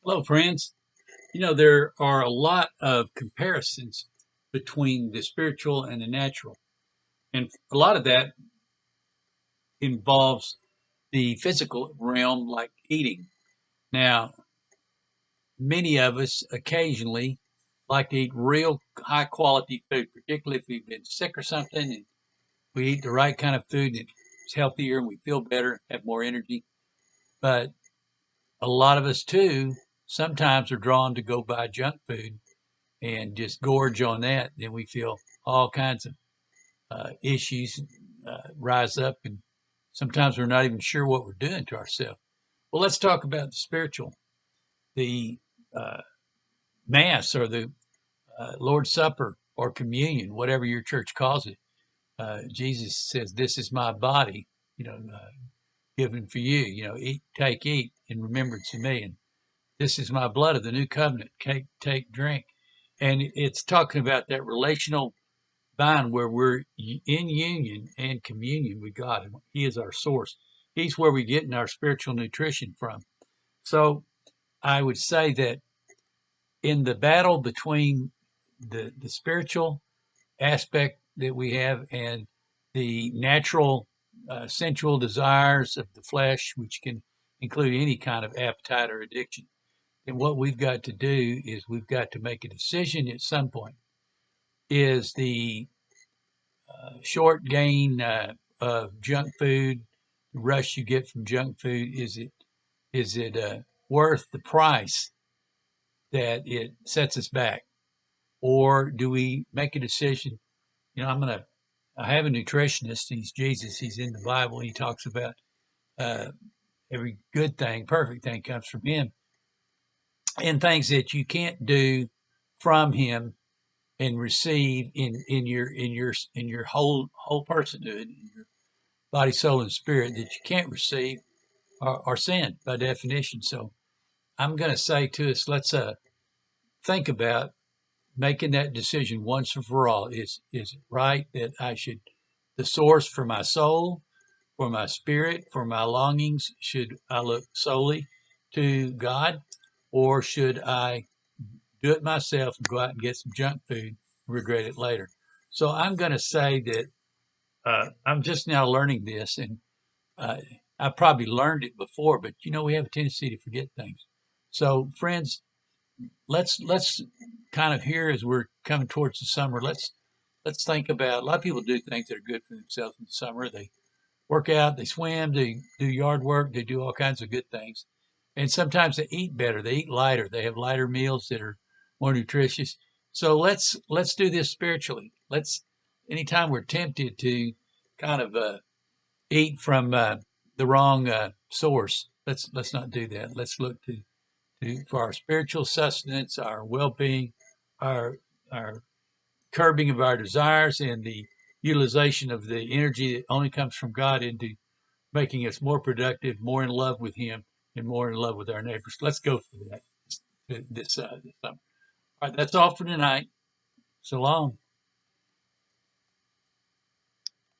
Hello, friends. There are a lot of comparisons between the spiritual and the natural, and a lot of that involves the physical realm, like eating. Now, many of us occasionally like to eat real high quality food, particularly if we've been sick or something, and we eat the right kind of food and it's healthier and we feel better, have more energy. But a lot of us, too, sometimes are drawn to go buy junk food and just gorge on that, then we feel all kinds of issues rise up, and sometimes we're not even sure what we're doing to ourselves. Well, let's talk about the spiritual, the uh, Mass or the Lord's Supper or communion, whatever your church calls it. Jesus says, "This is my body, given for you. Eat in remembrance of me." And this is my blood of the new covenant. Take, drink. And it's talking about that relational vine where we're in union and communion with God. And He is our source. He's where we're getting our spiritual nutrition from. So I would say that in the battle between the spiritual aspect that we have and the natural sensual desires of the flesh, which can include any kind of appetite or addiction, and what we've got to do is we've got to make a decision at some point. Is the short gain of junk food, the rush you get from junk food, is it worth the price that it sets us back, or do we make a decision? I'm gonna. I have a nutritionist. He's Jesus. He's in the Bible. He talks about uh, every good thing, perfect thing comes from Him, and things that you can't do from Him and receive in your whole personhood, in your body, soul, and spirit, that you can't receive are sin by definition. So I'm going to say to us, let's think about making that decision once and for all. Is it right that I should, the source for my soul, for my spirit, for my longings, should I look solely to God, or should I do it myself and go out and get some junk food and regret it later? So I'm going to say that I'm just now learning this, and uh, I probably learned it before, but we have a tendency to forget things. So, friends, let's kind of here as we're coming towards the summer. Let's think about, a lot of people do things that are good for themselves in the summer. They work out, they swim, they do yard work, they do all kinds of good things, and sometimes they eat better. They eat lighter. They have lighter meals that are more nutritious. So let's do this spiritually. Let's anytime we're tempted to kind of eat from the wrong source. Let's not do that. Let's look to for our spiritual sustenance, our well-being, our our curbing of our desires, and the utilization of the energy that only comes from God into making us more productive, more in love with Him, and more in love with our neighbors. Let's go for that this summer. All right, that's all for tonight. So long.